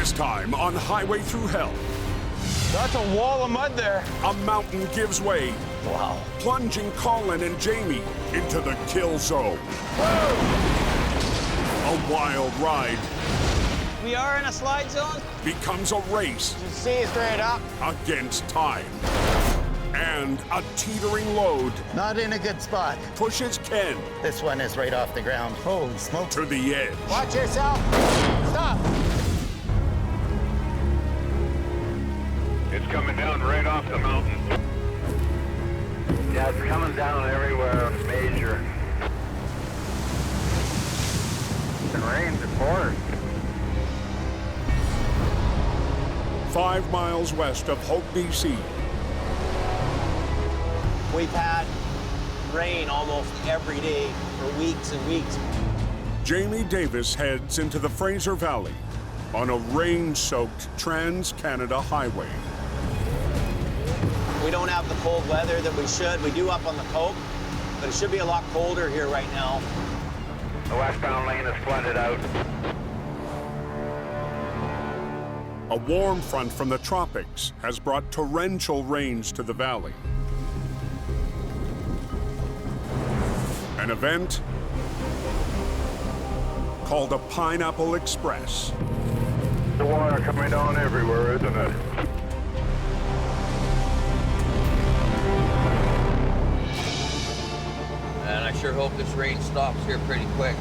This time on Highway Thru Hell. That's a wall of mud there. A mountain gives way. Wow. Plunging Colin and Jamie into the kill zone. Whoa! A wild ride We are in a slide zone. becomes a race Just see straight up. against time. And a teetering load Not in a good spot. pushes Ken This one is right off the ground. Holy smokes. to the edge. Watch yourself. Stop. It's coming down right off the mountain. Yeah, it's coming down everywhere major. It rains and pours. 5 miles west of Hope, BC. We've had rain almost every day for weeks and weeks. Jamie Davis heads into the Fraser Valley on a rain-soaked Trans-Canada highway. We don't have the cold weather that we should. We do up on the coast, but it should be a lot colder here right now. The westbound lane is flooded out. A warm front from the tropics has brought torrential rains to the valley. An event called a Pineapple Express. The water coming down everywhere, isn't it? And I sure hope this rain stops here pretty quick.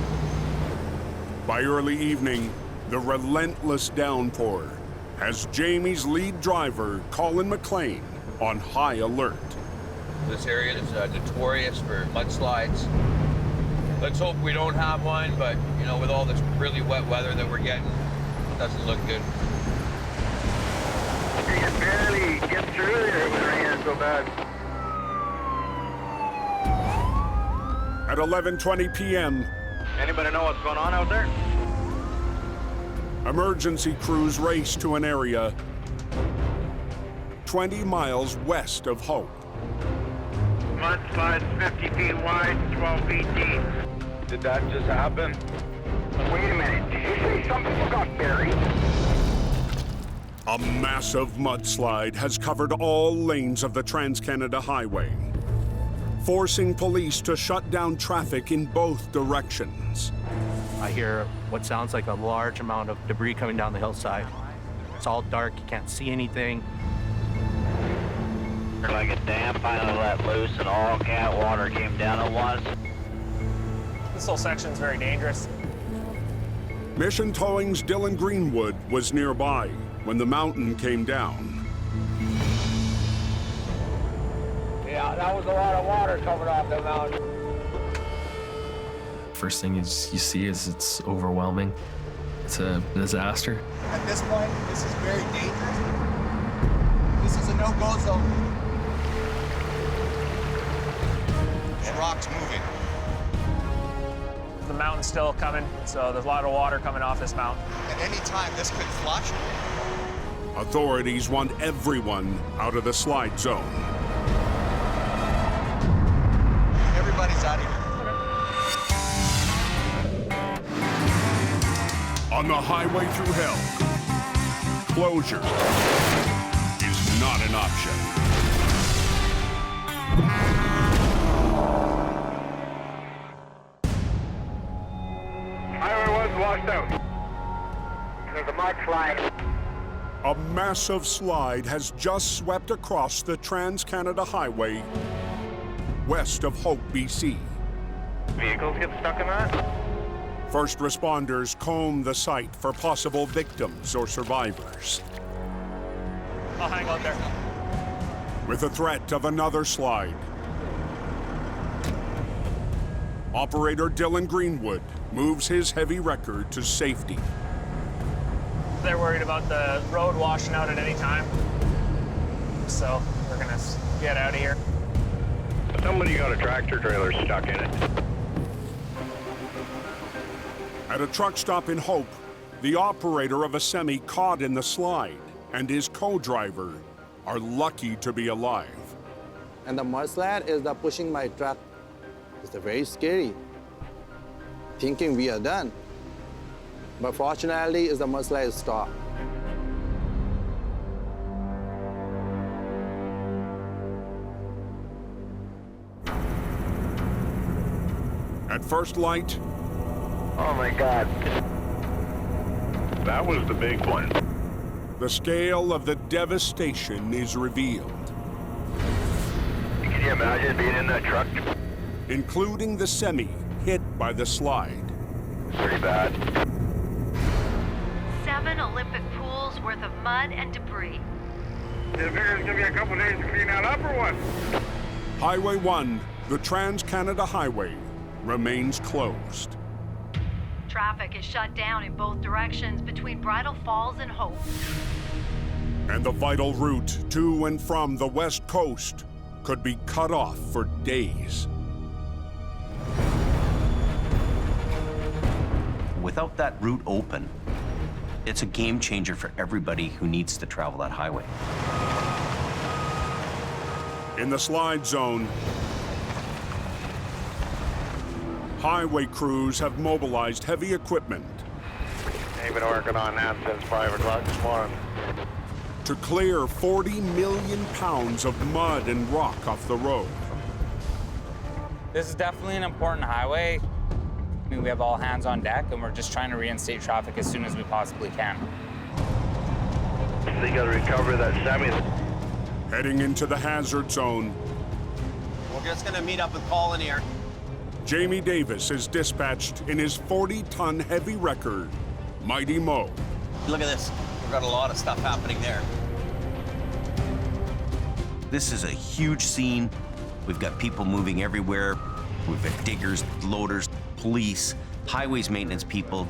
By early evening, the relentless downpour has Jamie's lead driver, Colin McLean, on high alert. This area is notorious for mudslides. Let's hope we don't have one, but you know, with all this really wet weather that we're getting, it doesn't look good. You can barely get through there with raining so bad. At 11:20 p.m., Anybody know what's going on out there? emergency crews race to an area 20 miles west of Hope. Mudslides 50 feet wide, 12 feet deep. Did that just happen? Wait a minute, did you say some people got buried? A massive mudslide has covered all lanes of the Trans-Canada Highway, forcing police to shut down traffic in both directions. I hear what sounds like a large amount of debris coming down the hillside. It's all dark, you can't see anything. Like a dam finally let loose and all cat water came down at once. This whole section's very dangerous. Mission Towing's Dylan Greenwood was nearby when the mountain came down. Yeah, that was a lot of water coming off the mountain. First thing is you see is it's overwhelming. It's a disaster. At this point, this is very dangerous. This is a no-go zone. The rock's moving. The mountain's still coming, so there's a lot of water coming off this mountain. At any time, this could flush. Authorities want everyone out of the slide zone. Everybody's out of here. On the Highway Thru Hell, closure is not an option. Highway was washed out. There's a mudslide. A massive slide has just swept across the Trans-Canada Highway west of Hope, BC. Vehicles get stuck in that? First responders comb the site for possible victims or survivors. I'll hang out there. With the threat of another slide, operator Dylan Greenwood moves his heavy record to safety. They're worried about the road washing out at any time. So we're gonna get out of here. Somebody got a tractor trailer stuck in it. At a truck stop in Hope, the operator of a semi caught in the slide and his co-driver are lucky to be alive. And the mudslide is the pushing my truck. It's very scary. Thinking we are done. But fortunately, the mudslide stopped. At first light, Oh my God. That was the big one. the scale of the devastation is revealed, Can you imagine being in that truck? including the semi hit by the slide. Pretty bad. 7 Olympic pools worth of mud and debris. You figure it's gonna be a couple days to clean that up or what? Highway 1, the Trans-Canada Highway, remains closed. Traffic is shut down in both directions between Bridal Falls and Hope. And the vital route to and from the West Coast could be cut off for days. Without that route open, it's a game changer for everybody who needs to travel that highway. In the slide zone, highway crews have mobilized heavy equipment They've been working on that since 5 o'clock this morning. to clear 40 million pounds of mud and rock off the road. This is definitely an important highway. I mean, we have all hands on deck, and we're just trying to reinstate traffic as soon as we possibly can. They gotta recover that semi. Heading into the hazard zone, We're just gonna meet up with Colin here. Jamie Davis is dispatched in his 40-ton heavy wrecker, Mighty Mo. Look at this. We've got a lot of stuff happening there. This is a huge scene. We've got people moving everywhere. We've got diggers, loaders, police, highways maintenance people.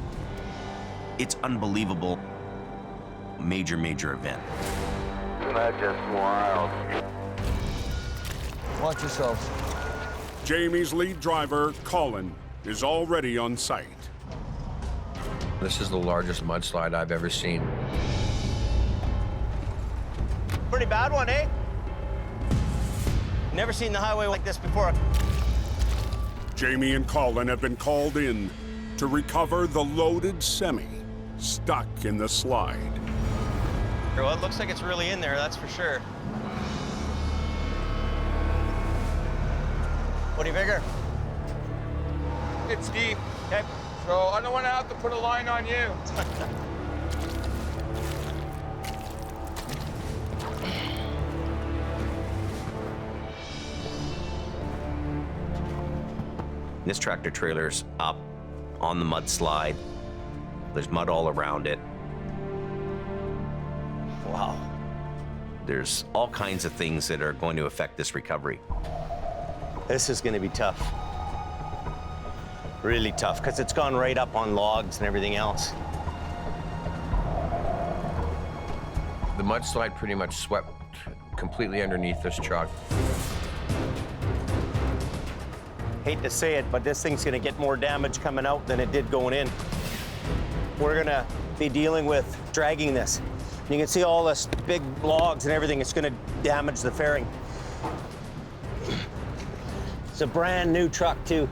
It's unbelievable. Major, major event. That's just wild. Watch yourselves. Jamie's lead driver, Colin, is already on site. This is the largest mudslide I've ever seen. Pretty bad one, eh? Never seen the highway like this before. Jamie and Colin have been called in to recover the loaded semi stuck in the slide. Well, it looks like it's really in there, that's for sure. What do you figure? It's deep, Okay. so I don't want to have to put a line on you. This tractor trailer's up on the mudslide. There's mud all around it. Wow. There's all kinds of things that are going to affect this recovery. This is gonna be tough. Really tough, because it's gone right up on logs and everything else. The mudslide pretty much swept completely underneath this truck. Hate to say it, but this thing's gonna get more damage coming out than it did going in. We're gonna be dealing with dragging this. You can see all this big logs and everything. It's gonna damage the fairing. It's a brand new truck too.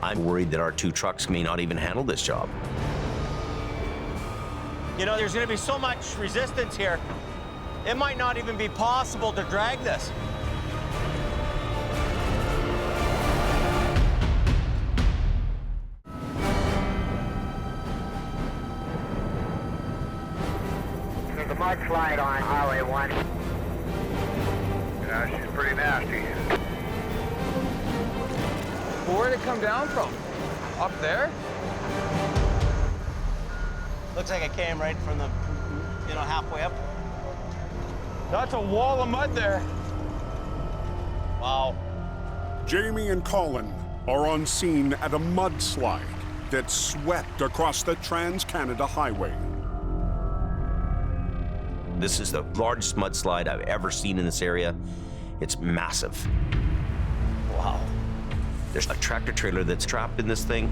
I'm worried that our two trucks may not even handle this job. You know, there's gonna be so much resistance here, it might not even be possible to drag this. There's a mudslide on Highway 1. Yeah, she's pretty nasty. Well, where'd it come down from? Up there? Looks like it came right from the, halfway up. That's a wall of mud there. Wow. Jamie and Colin are on scene at a mudslide that swept across the Trans-Canada Highway. This is the largest mudslide I've ever seen in this area. It's massive. Wow. There's a tractor trailer that's trapped in this thing.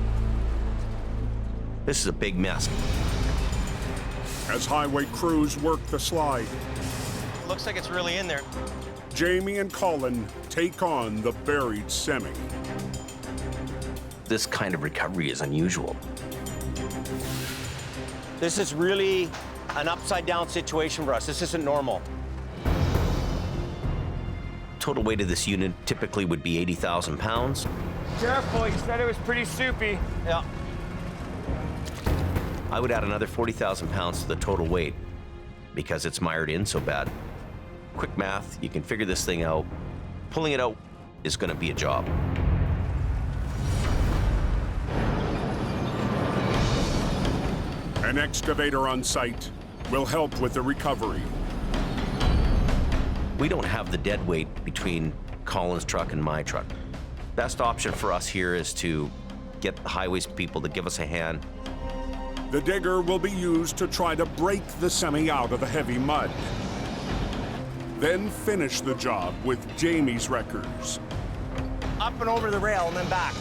This is a big mess. As highway crews work the slide, Looks like it's really in there. Jamie and Colin take on the buried semi. This kind of recovery is unusual. This is really an upside down situation for us. This isn't normal. Total weight of this unit typically would be 80,000 pounds. Careful, you said it was pretty soupy. Yeah. I would add another 40,000 pounds to the total weight because it's mired in so bad. Quick math, you can figure this thing out. Pulling it out is going to be a job. An excavator on site will help with the recovery. We don't have the dead weight between Colin's truck and my truck. Best option for us here is to get the highways people to give us a hand. The digger will be used to try to break the semi out of the heavy mud. Then finish the job with Jamie's wreckers. Up and over the rail and then back.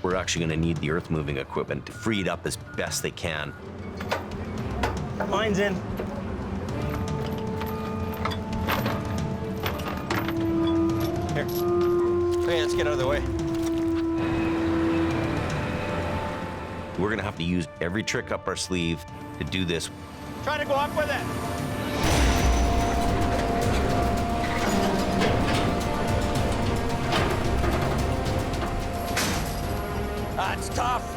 We're actually going to need the earth moving equipment to free it up as best they can. Mine's in. Here. Okay, let's get out of the way. We're going to have to use every trick up our sleeve to do this. Trying to go up with it. That's tough.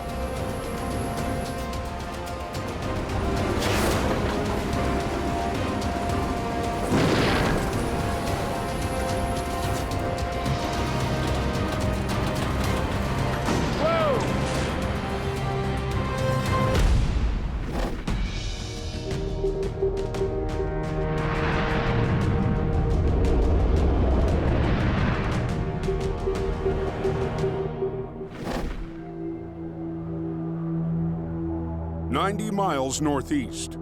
Miles northeast.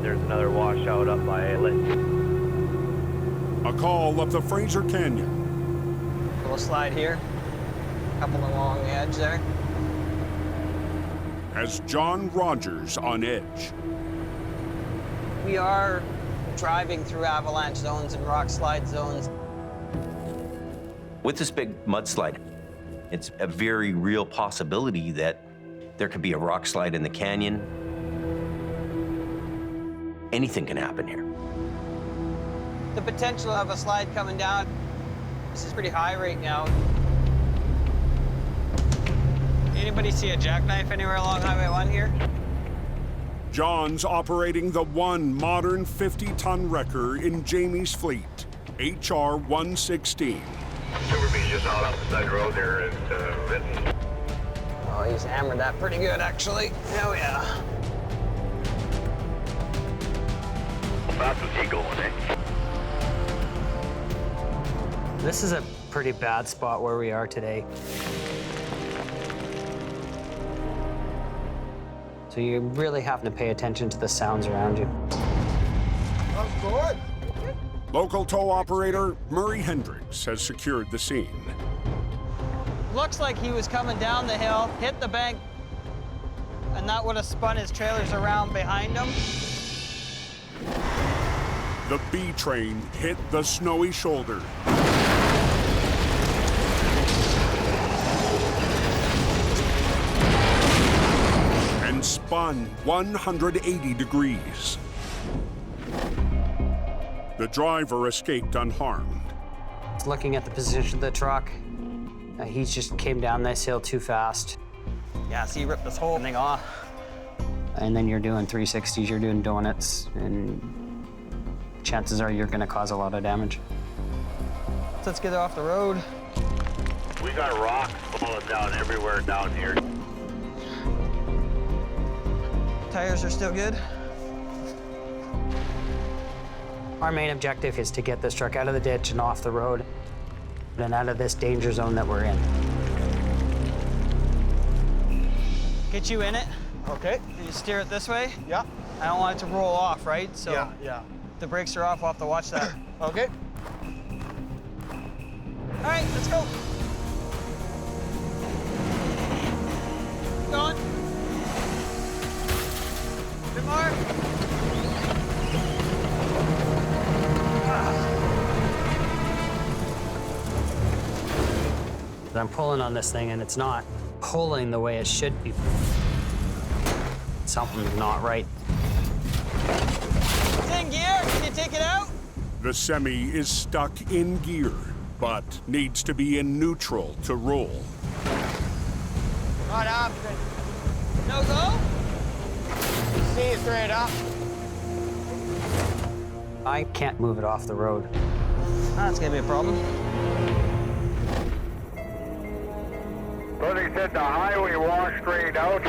There's another washout up by Inlet. A call up the Fraser Canyon. Little slide here. Couple along the edge there. Has John Rogers on edge. We are driving through avalanche zones and rock slide zones. With this big mudslide, it's a very real possibility that there could be a rock slide in the canyon. Anything can happen here. The potential of a slide coming down, this is pretty high right now. Anybody see a jackknife anywhere along Highway 1 here? John's operating the one modern 50-ton wrecker in Jamie's fleet, HR 116. Silver Beach just out off the side of the road there at Vinton. Oh, he's hammered that pretty good, actually. Oh, yeah. How fast was he going, eh? This is a pretty bad spot where we are today. So you really have to pay attention to the sounds around you. That's good. Local tow operator Murray Hendricks has secured the scene. Looks like he was coming down the hill, hit the bank, and that would have spun his trailers around behind him. The B train hit the snowy shoulder. And spun 180 degrees. The driver escaped unharmed. Looking at the position of the truck, he just came down this hill too fast. Yeah, so he ripped this whole thing off. And then you're doing 360s, you're doing donuts, and chances are you're gonna cause a lot of damage. Let's get it off the road. We got rocks falling down everywhere down here. Tires are still good. Our main objective is to get this truck out of the ditch and off the road and out of this danger zone that we're in. Get you in it. Okay. Can you steer it this way? Yeah. I don't want it to roll off, right? So Yeah. if the brakes are off, we'll have to watch that. Okay. All right, let's go. Keep going. Bit more. I'm pulling on this thing and it's not pulling the way it should be. something's not right. It's in gear. Can you take it out? The semi is stuck in gear, but needs to be in neutral to roll. Not option. No go? See straight up. I can't move it off the road. That's gonna be a problem. So they said the highway washed straight out.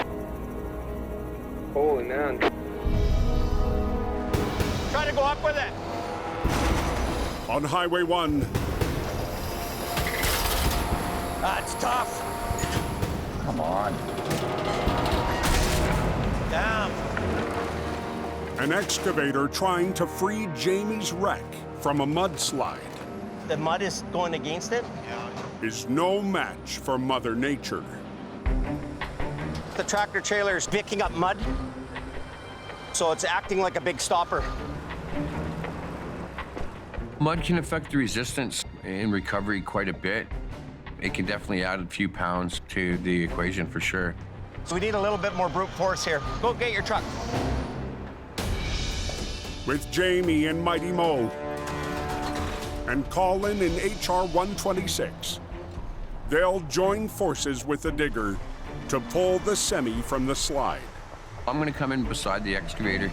Holy man. Try to go up with it. On Highway 1, That's tough. Come on. Damn. an excavator trying to free Jamie's wreck from a mudslide The mud is going against it. is no match for Mother Nature. The tractor trailer is picking up mud, so it's acting like a big stopper. Mud can affect the resistance in recovery quite a bit. It can definitely add a few pounds to the equation for sure. So we need a little bit more brute force here. Go get your truck. With Jamie in Mighty Mo and Colin in HR 126, they'll join forces with the digger to pull the semi from the slide. I'm gonna come in beside the excavator.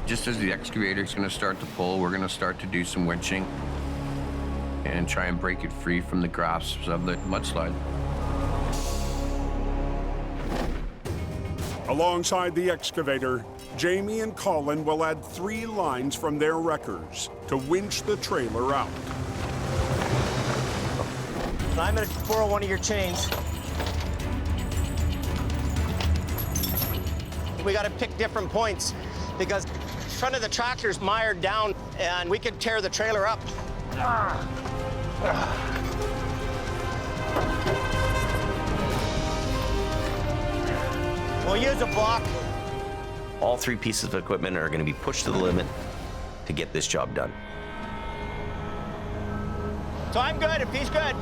Just as the excavator's gonna start to pull, we're gonna start to do some winching and try and break it free from the grasps of the mudslide. Alongside the excavator, Jamie and Colin will add 3 lines from their wreckers to winch the trailer out. I'm gonna borrow one of your chains. We gotta pick different points because the front of the tractor's mired down and we could tear the trailer up. We'll use a block. All 3 pieces of equipment are going to be pushed to the limit to get this job done. So I'm good if he's good.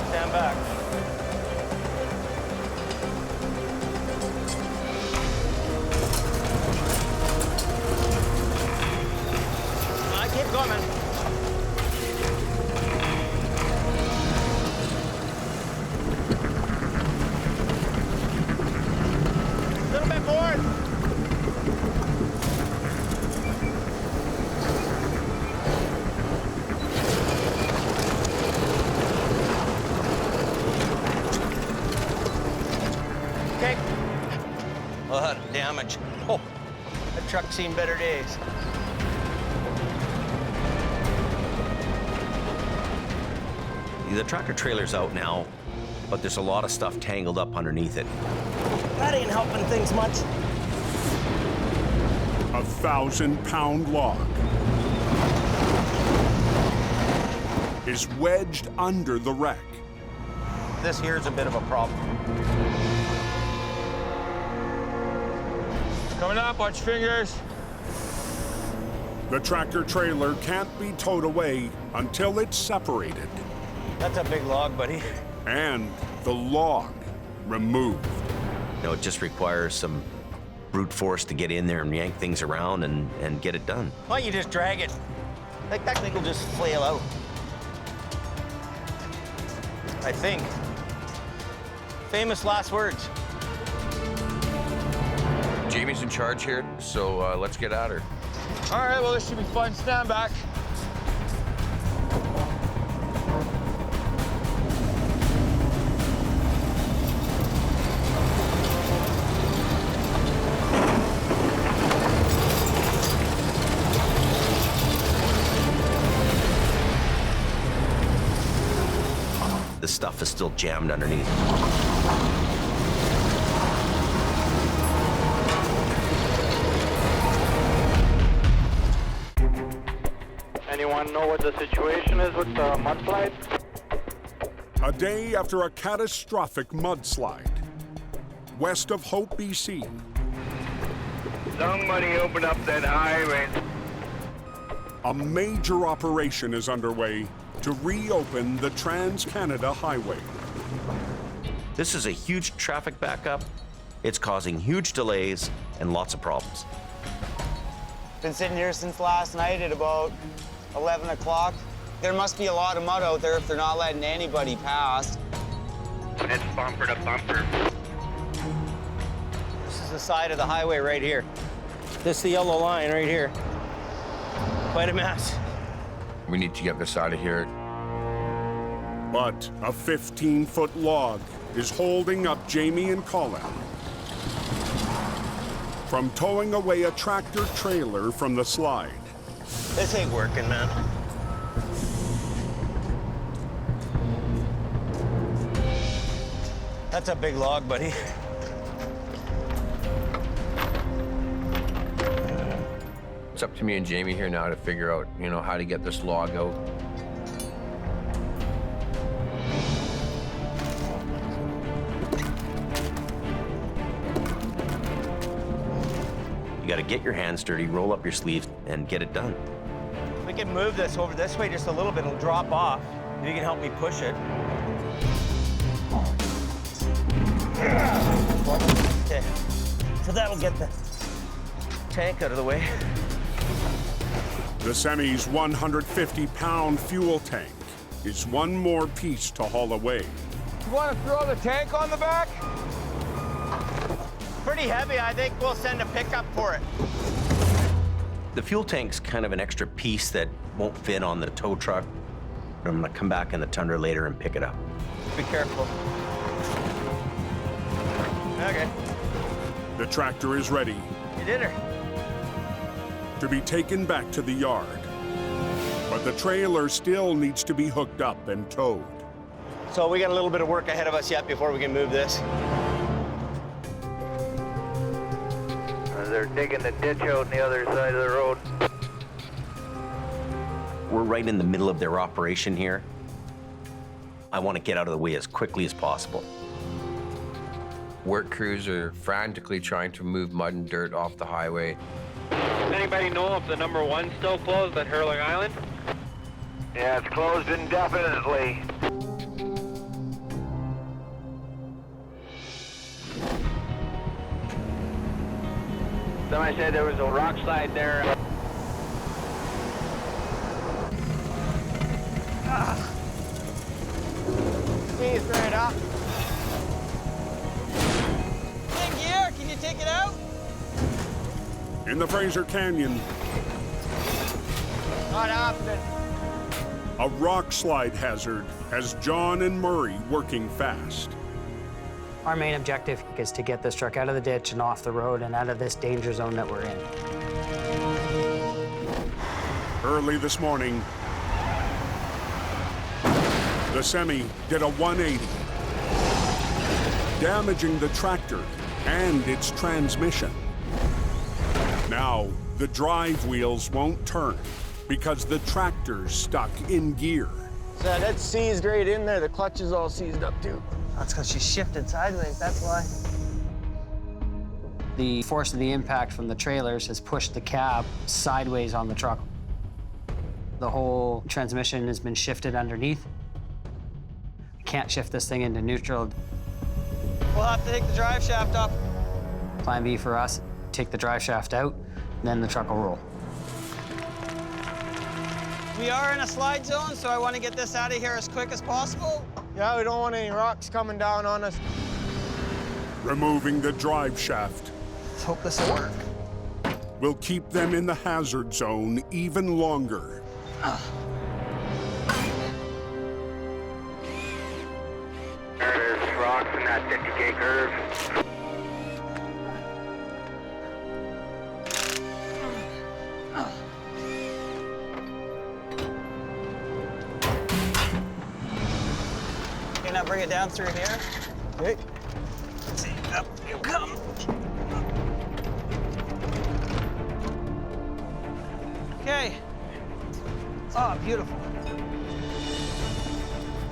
Stand back. I keep coming. A little bit more. Okay. A lot of damage. Oh, that truck's seen better days. The tractor trailer's out now, but there's a lot of stuff tangled up underneath it. That ain't helping things much. A 1,000-pound log is wedged under the wreck. This here's a bit of a problem. Coming up, watch fingers. The tractor trailer can't be towed away until it's separated That's a big log, buddy. and the log removed. You know, it just requires some brute force to get in there and yank things around and get it done. Why don't you just drag it? Like that thing will just flail out. I think. Famous last words. Jamie's in charge here, so let's get at her. All right, well, this should be fun. Stand back. The stuff is still jammed underneath. Anyone know what the situation is with the mudslide? A day after a catastrophic mudslide, west of Hope, BC, Somebody opened up that highway. a major operation is underway to reopen the Trans-Canada Highway. This is a huge traffic backup. It's causing huge delays and lots of problems. Been sitting here since last night at about 11 o'clock. There must be a lot of mud out there if they're not letting anybody pass. It's bumper to bumper. This is the side of the highway right here. This is the yellow line right here. Quite a mess. We need to get this out of here. But a 15-foot log is holding up Jamie and Colin from towing away a tractor trailer from the slide. This ain't working, man. That's a big log, buddy. It's up to me and Jamie here now to figure out, you know, how to get this log out. You gotta get your hands dirty, roll up your sleeves, and get it done. If we can move this over this way just a little bit, it'll drop off. If you can help me push it. Okay, so that'll get the tank out of the way. The Semi's 150-pound fuel tank is one more piece to haul away. You want to throw the tank on the back? Pretty heavy. I think we'll send a pickup for it. The fuel tank's kind of an extra piece that won't fit on the tow truck. I'm gonna come back in the Tundra later and pick it up. Be careful. Okay. The tractor is ready You did her. to be taken back to the yard. But the trailer still needs to be hooked up and towed. So we got a little bit of work ahead of us yet before we can move this. They're digging the ditch out on the other side of the road. We're right in the middle of their operation here. I want to get out of the way as quickly as possible. Work crews are frantically trying to move mud and dirt off the highway. Anybody know if the number 1's still closed at Hurling Island? Yeah, it's closed indefinitely. Somebody said there was a rock slide there. Squeeze right up. In gear, can you take it out? In the Fraser Canyon, Not happening. a rock slide hazard has John and Murray working fast. Our main objective is to get this truck out of the ditch and off the road and out of this danger zone that we're in. Early this morning, the Semi did a 180, damaging the tractor and its transmission. Now, the drive wheels won't turn because the tractor's stuck in gear. So that's seized right in there. The clutch is all seized up too. That's because she shifted sideways, that's why. The force of the impact from the trailers has pushed the cab sideways on the truck. The whole transmission has been shifted underneath. Can't shift this thing into neutral. We'll have to take the drive shaft off. Plan B for us, take the drive shaft out, then the truck will roll. We are in a slide zone, so I want to get this out of here as quick as possible. Yeah, we don't want any rocks coming down on us. Removing the drive shaft Let's hope this will work. will keep them in the hazard zone even longer. There's rocks in that 50K curve. Okay, now bring it down through here. Okay. Let's see, up you come. Okay. Oh, beautiful.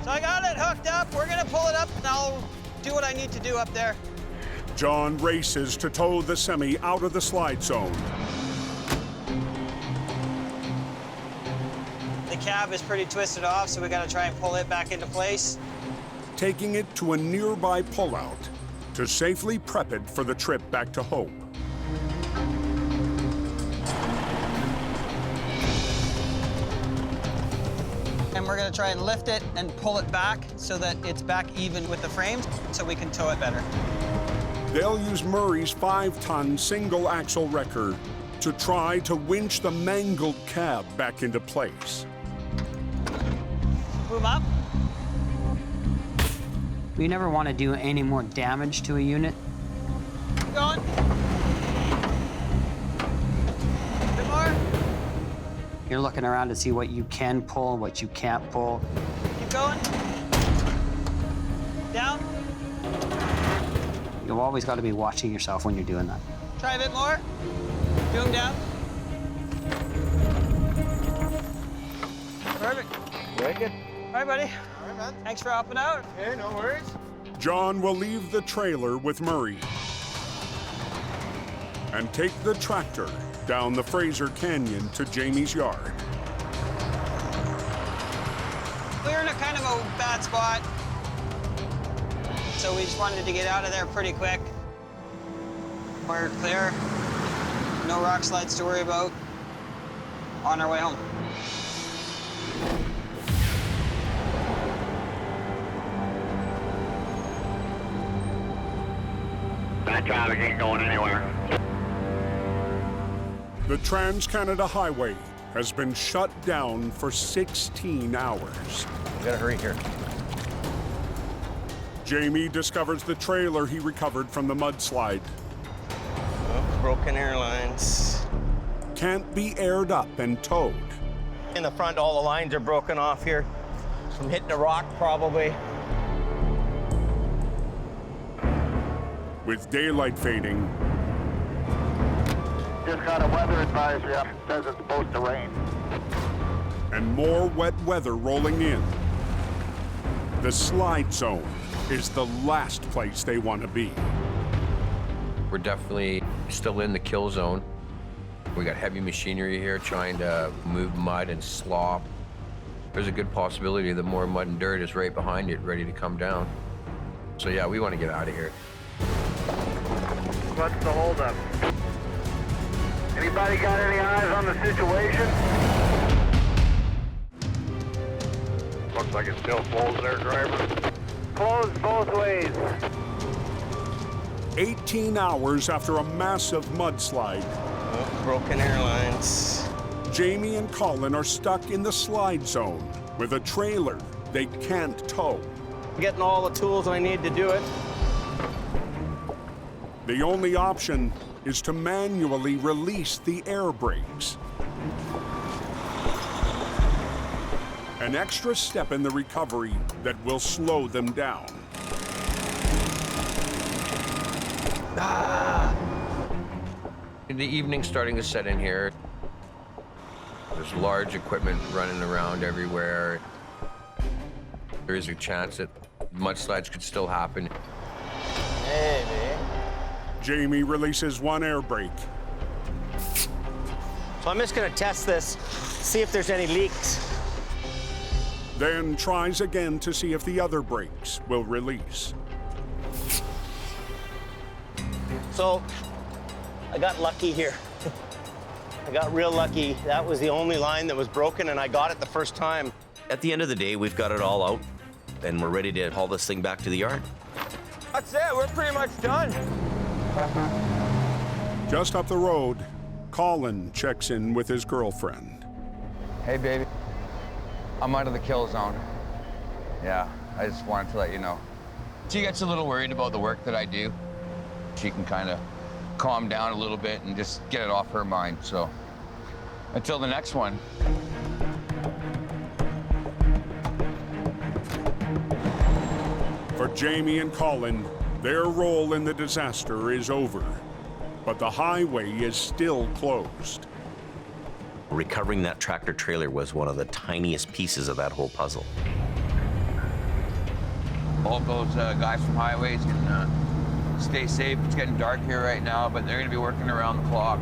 So I got it hooked up. We're gonna pull it up and I'll do what I need to do up there. John races to tow the Semi out of the slide zone. The cab is pretty twisted off, so we gotta try and pull it back into place. taking it to a nearby pullout to safely prep it for the trip back to Hope. And we're gonna try and lift it and pull it back so that it's back even with the frames so we can tow it better. They'll use Murray's 5-ton single-axle wrecker to try to winch the mangled cab back into place. Move up. We never want to do any more damage to a unit. Keep going. A bit more. You're looking around to see what you can pull, what you can't pull. Keep going. Down. You've always got to be watching yourself when you're doing that. Try a bit more. Do them down. Perfect. Very good. All right, buddy. All right, man. Thanks for helping out. Okay, no worries. John will leave the trailer with Murray and take the tractor down the Fraser Canyon to Jamie's yard. We're in a kind of a bad spot, so we just wanted to get out of there pretty quick. We're clear. No rock slides to worry about. On our way home. That traffic ain't going anywhere. The Trans-Canada Highway has been shut down for 16 hours. We gotta hurry here. Jamie discovers the trailer he recovered from the mudslide. Oh, broken airlines. Can't be aired up and towed. In the front, all the lines are broken off here. From hitting a rock, probably. With daylight fading, Just got a weather advisory up. Says it's supposed to rain. and more wet weather rolling in, the slide zone is the last place they want to be. We're definitely still in the kill zone. We got heavy machinery here trying to move mud and slop. There's a good possibility that more mud and dirt is right behind it, ready to come down. So yeah, we want to get out of here. What's the holdup? Anybody got any eyes on the situation? Looks like it still flows there, driver. Closed both ways. 18 hours after a massive mudslide, Oh, broken airlines. Jamie and Colin are stuck in the slide zone with a trailer they can't tow. Getting all the tools I need to do it. The only option is to manually release the air brakes. An extra step in the recovery that will slow them down. The evening's starting to set in here. There's large equipment running around everywhere. There is a chance that mudslides could still happen. Maybe. Jamie releases one air brake. So I'm just gonna test this, see if there's any leaks. Then tries again to see if the other brakes will release. So I got lucky here. I got real lucky. That was the only line that was broken, and I got it the first time. At the end of the day, we've got it all out, and we're ready to haul this thing back to the yard. That's it. We're pretty much done. Just up the road, Colin checks in with his girlfriend. Hey, baby. I'm out of the kill zone. Yeah, I just wanted to let you know. She gets a little worried about the work that I do. She can kind of calm down a little bit and just get it off her mind. So until the next one. For Jamie and Colin, their role in the disaster is over, but the highway is still closed. Recovering that tractor trailer was one of the tiniest pieces of that whole puzzle. All those guys from Highways can stay safe. It's getting dark here right now, but they're going to be working around the clock.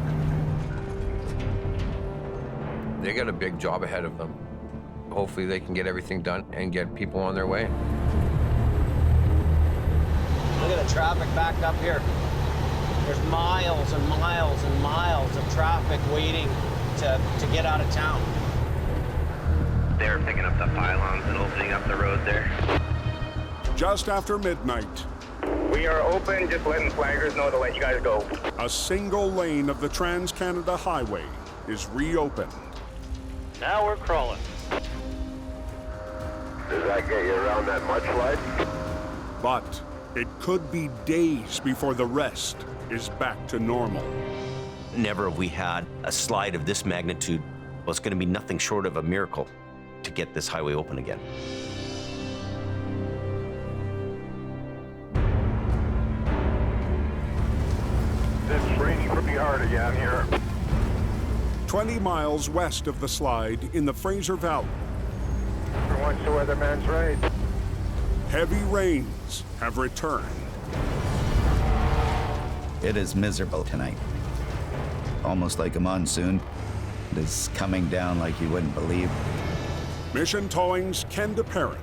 They got a big job ahead of them. Hopefully they can get everything done and get people on their way. Look at the traffic backed up here. There's miles and miles and miles of traffic waiting to get out of town. They're picking up the pylons and opening up the road there. Just after midnight, We are open, just letting flaggers know to let you guys go. a single lane of the Trans-Canada Highway is reopened. Now we're crawling. Does that get you around that mudslide? But it could be days before the rest is back to normal. Never have we had a slide of this magnitude. Well, it's going to be nothing short of a miracle to get this highway open again. It's raining pretty hard again here. 20 miles west of the slide in the Fraser Valley, For once the weatherman's right. heavy rains have returned. It is miserable tonight. Almost like a monsoon. It is coming down like you wouldn't believe. Mission Towing's Ken DeParent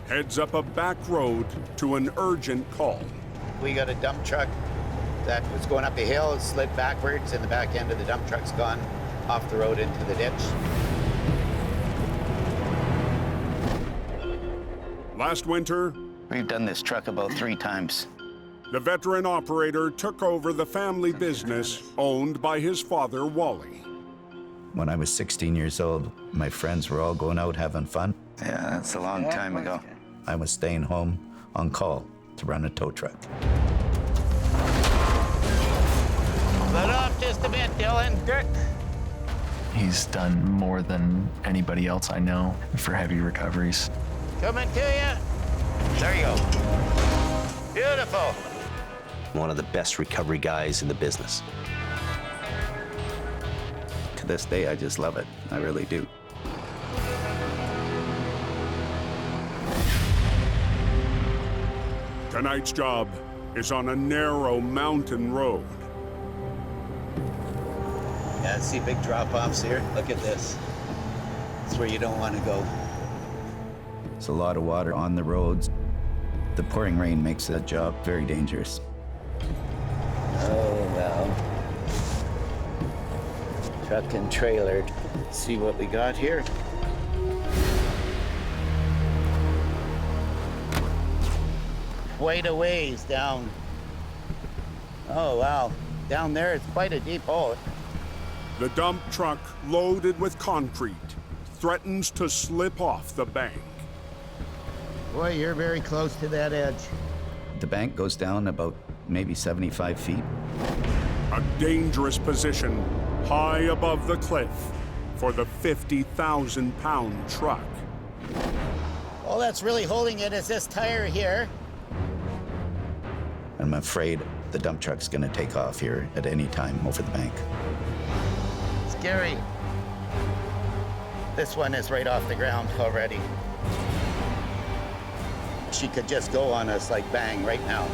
heads up a back road to an urgent call. We got a dump truck that was going up a hill, it slid backwards, and the back end of the dump truck's gone off the road into the ditch. Last winter, We've done this truck about 3 times. the veteran operator took over the family business owned by his father, Wally. When I was 16 years old, my friends were all going out having fun. Yeah, that's a long time ago. I was staying home on call to run a tow truck. Let off just a bit, Dylan. He's done more than anybody else I know for heavy recoveries. Coming to you. There you go. Beautiful. One of the best recovery guys in the business. To this day, I just love it. I really do. Tonight's job is on a narrow mountain road. Yeah, see big drop-offs here? Look at this. It's where you don't want to go. There's a lot of water on the roads. The pouring rain makes that job very dangerous. Oh, well. Truck and trailer. Let's see what we got here. Quite a ways down. Oh, wow. Down there, it's quite a deep hole. The dump truck, loaded with concrete, threatens to slip off the bank. Boy, you're very close to that edge. The bank goes down about maybe 75 feet. A dangerous position high above the cliff for the 50,000-pound truck. All that's really holding it is this tire here. I'm afraid the dump truck's gonna take off here at any time over the bank. Scary. This one is right off the ground already. She could just go on us like bang right now.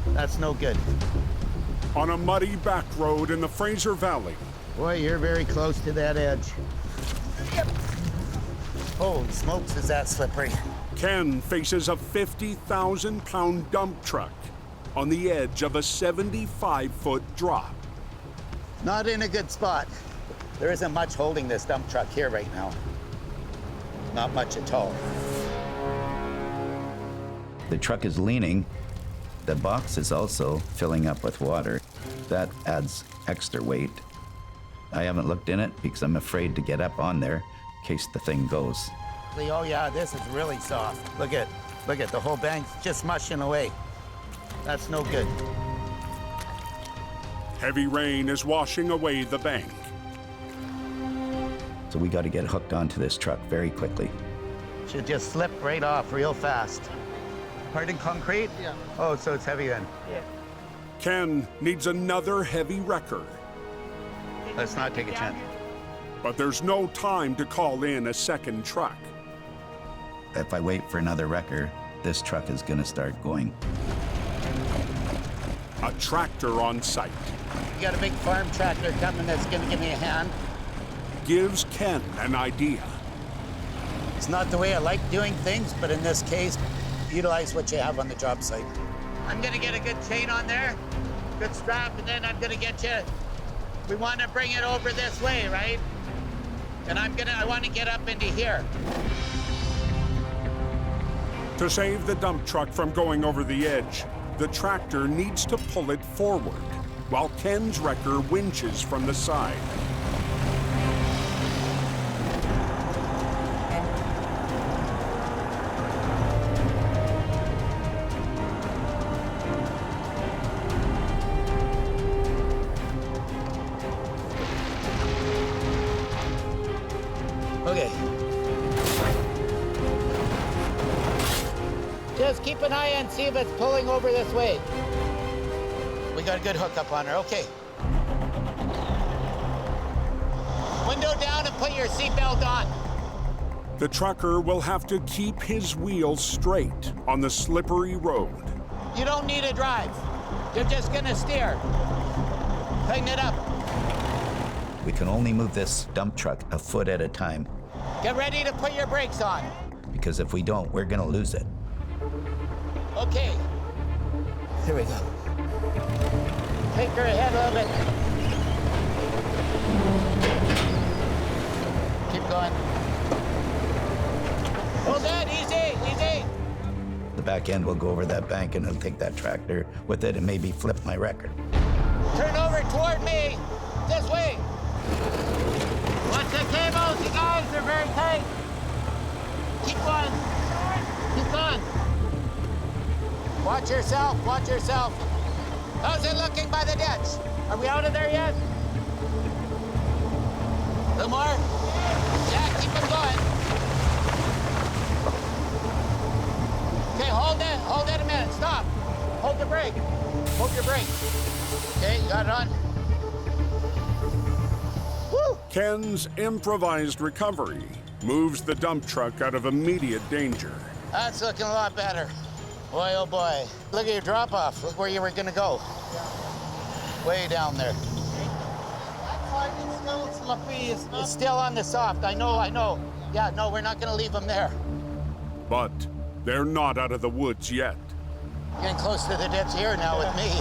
That's no good. On a muddy back road in the Fraser Valley. Boy, you're very close to that edge. Yep. Holy smokes, is that slippery. Ken faces a 50,000-pound dump truck on the edge of a 75-foot drop. Not in a good spot. There isn't much holding this dump truck here right now. Not much at all. The truck is leaning. The box is also filling up with water. That adds extra weight. I haven't looked in it because I'm afraid to get up on there in case the thing goes. Oh yeah, this is really soft. Look at the whole bank's just mushing away. That's no good. Heavy rain is washing away the bank. So we got to get hooked onto this truck very quickly. Should just slip right off real fast. Hardened concrete? Yeah. Oh, so it's heavy then? Yeah. Ken needs another heavy wrecker. Let's not take a chance. But there's no time to call in a second truck. If I wait for another wrecker, this truck is going to start going. A tractor on site. You got a big farm tractor coming that's going to give me a hand? Gives Ken an idea. It's not the way I like doing things, but in this case, utilize what you have on the job site. I'm gonna get a good chain on there, good strap, and then I'm gonna get you, we wanna bring it over this way, right? And I wanna get up into here. To save the dump truck from going over the edge, the tractor needs to pull it forward, while Ken's wrecker winches from the side. Okay. Just keep an eye and see if it's pulling over this way. We got a good hookup on her, okay. Window down and put your seatbelt on. The trucker will have to keep his wheels straight on the slippery road. You don't need to drive. You're just gonna steer. Tighten it up. We can only move this dump truck a foot at a time, Get ready to put your brakes on. because if we don't, we're gonna lose it. Okay. Here we go. Take her ahead a little bit. Keep going. Hold that, easy, easy. The back end will go over that bank and it'll take that tractor with it and maybe flip my wrecker. Turn over toward me. This way. Watch the cables, you guys, they're very tight. Keep going. Keep going. Watch yourself, watch yourself. How's it looking by the ditch? Are we out of there yet? A little more? Yeah, keep them going. Okay, hold it a minute, stop. Hold the brake, hold your brake. Okay, you got it on? Woo! Ken's improvised recovery moves the dump truck out of immediate danger. That's looking a lot better. Boy, oh boy. Look at your drop-off. Look where you were gonna go. Way down there. It's still slippery. It's still on the soft. I know. Yeah, no, we're not gonna leave them there. But they're not out of the woods yet. Getting close to the ditch here now with me.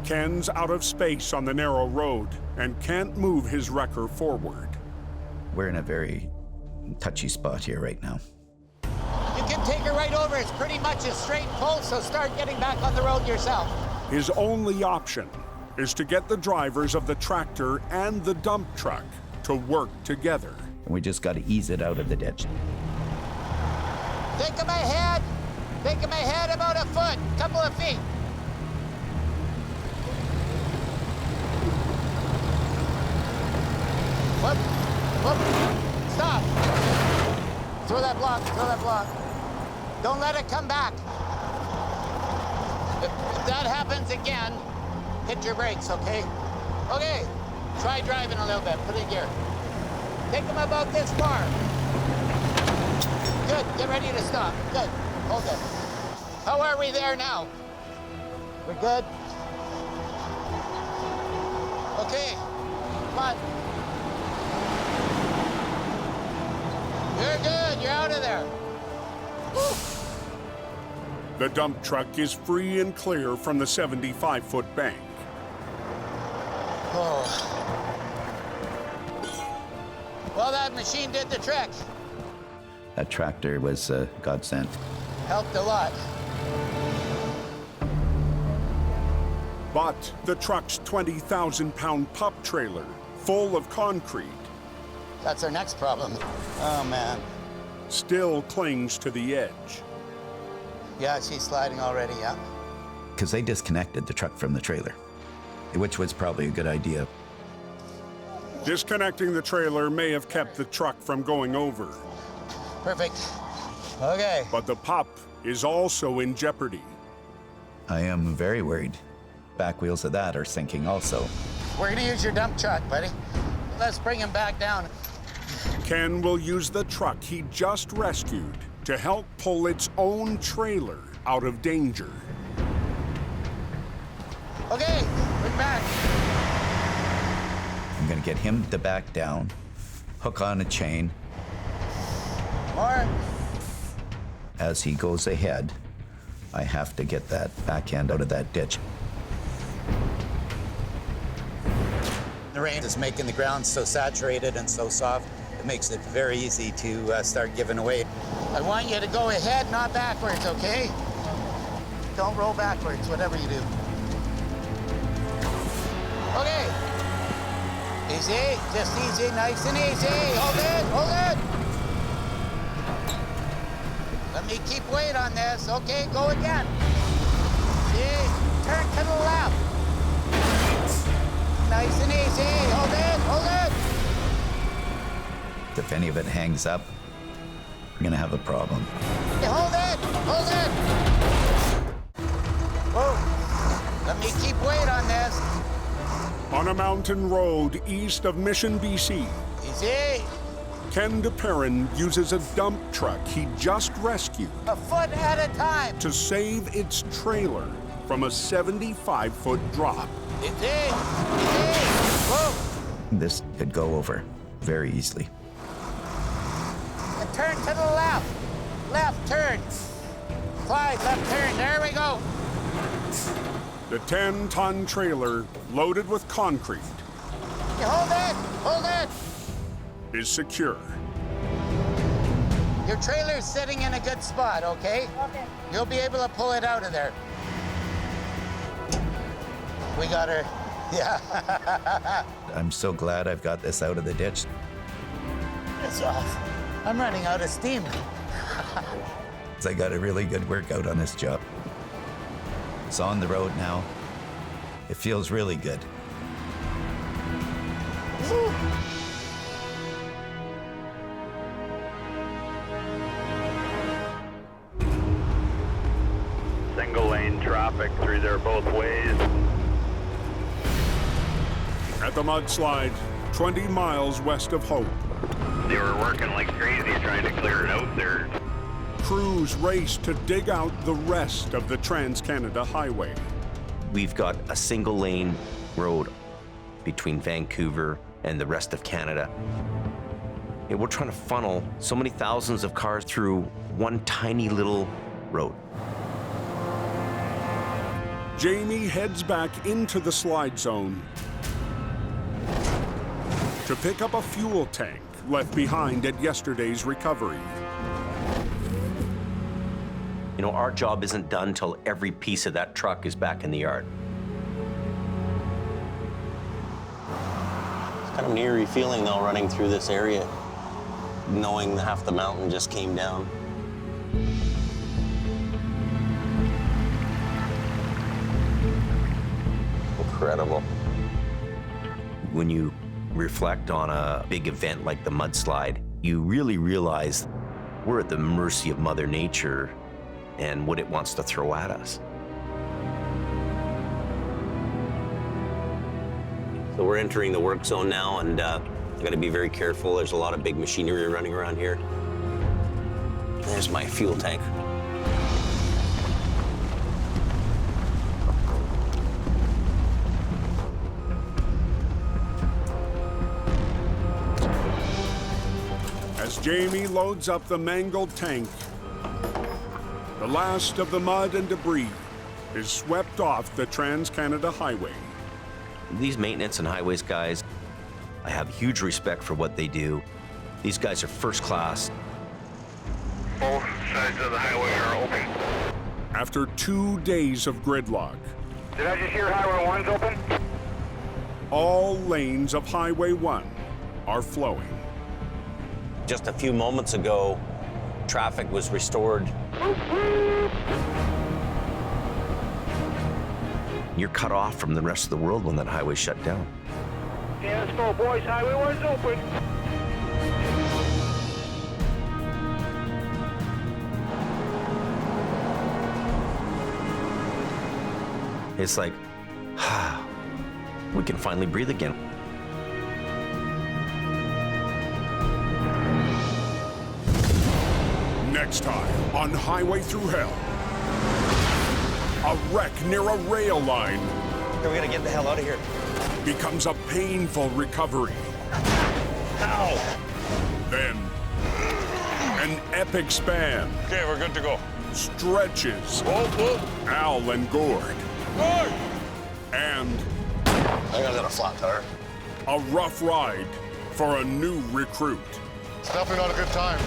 Ken's out of space on the narrow road and can't move his wrecker forward. We're in a very touchy spot here right now. You can take her right over. It's pretty much a straight pull, so start getting back on the road yourself. His only option is to get the drivers of the tractor and the dump truck to work together. We just got to ease it out of the ditch. Think of my head. Think of my head about a foot, couple of feet. Whoop, whoop, stop. Throw that block. Don't let it come back. If that happens again, hit your brakes, okay? Okay, try driving a little bit, put it in gear. Take them about this far. Good, get ready to stop. Good, hold it. How are we there now? We're good? Okay, come on. You're good, you're out of there. Woo. The dump truck is free and clear from the 75-foot bank. Oh. Well, that machine did the trick. That tractor was a godsend. Helped a lot. But the truck's 20,000-pound pup trailer, full of concrete, That's our next problem. Oh, man. still clings to the edge. Yeah, she's sliding already, yeah. Because they disconnected the truck from the trailer, which was probably a good idea. Disconnecting the trailer may have kept the truck from going over. Perfect. Okay. But the pup is also in jeopardy. I am very worried. Back wheels of that are sinking also. We're gonna use your dump truck, buddy. Let's bring him back down. Ken will use the truck he just rescued to help pull its own trailer out of danger. Okay, bring back. I'm gonna get him to back down, hook on a chain. More. As he goes ahead, I have to get that back end out of that ditch. The rain is making the ground so saturated and so soft, it makes it very easy to start giving away. I want you to go ahead, not backwards, okay? Don't roll backwards, whatever you do. Okay. Easy, just easy, nice and easy. Hold it, hold it. Let me keep weight on this. Okay, go again. See, turn to the left. Nice and easy. Hold it, hold it. If any of it hangs up, we're gonna have a problem. Hey, hold it, hold it. Whoa, let me keep weight on this. On a mountain road east of Mission, BC, Easy. Ken DePerrin uses a dump truck he just rescued A foot at a time. to save its trailer from a 75-foot drop. Easy, easy. Whoa. This could go over very easily. And turn to the left. Left turn. Clyde, left turn. There we go. The 10-ton trailer, loaded with concrete, You hold it, hold it. is secure. Your trailer's sitting in a good spot, okay? Okay. You'll be able to pull it out of there. We got her. Yeah. I'm so glad I've got this out of the ditch. It's off. I'm running out of steam. I got a really good workout on this job. It's on the road now. It feels really good. Woo. Single lane traffic through there both ways. At the mudslide, 20 miles west of Hope, They were working like crazy trying to clear it out there. crews race to dig out the rest of the Trans-Canada Highway. We've got a single lane road between Vancouver and the rest of Canada. And we're trying to funnel so many thousands of cars through one tiny little road. Jamie heads back into the slide zone to pick up a fuel tank left behind at yesterday's recovery. You know, our job isn't done till every piece of that truck is back in the yard. It's kind of an eerie feeling though, running through this area, knowing half the mountain just came down. Incredible. When you reflect on a big event like the mudslide, you really realize we're at the mercy of Mother Nature and what it wants to throw at us. So we're entering the work zone now, and got to be very careful. There's a lot of big machinery running around here. There's my fuel tank. As Jamie loads up the mangled tank, the last of the mud and debris is swept off the Trans-Canada Highway. These maintenance and highways guys, I have huge respect for what they do. These guys are first class. Both sides of the highway are open. After 2 days of gridlock, Did I just hear Highway 1's open? all lanes of Highway 1 are flowing. Just a few moments ago, traffic was restored. You're cut off from the rest of the world when that highway shut down. Yeah, let's go, boys. Highway 1's open. It's like, we can finally breathe again. Next time on Highway Thru Hell, a wreck near a rail line We gotta get the hell out of here. becomes a painful recovery. Ow! Then, An epic span. Okay, we're good to go. Stretches. Whoa, whoa. Al and Gord. Good. And I think I got a flat tire. a rough ride for a new recruit. It's definitely not a good time.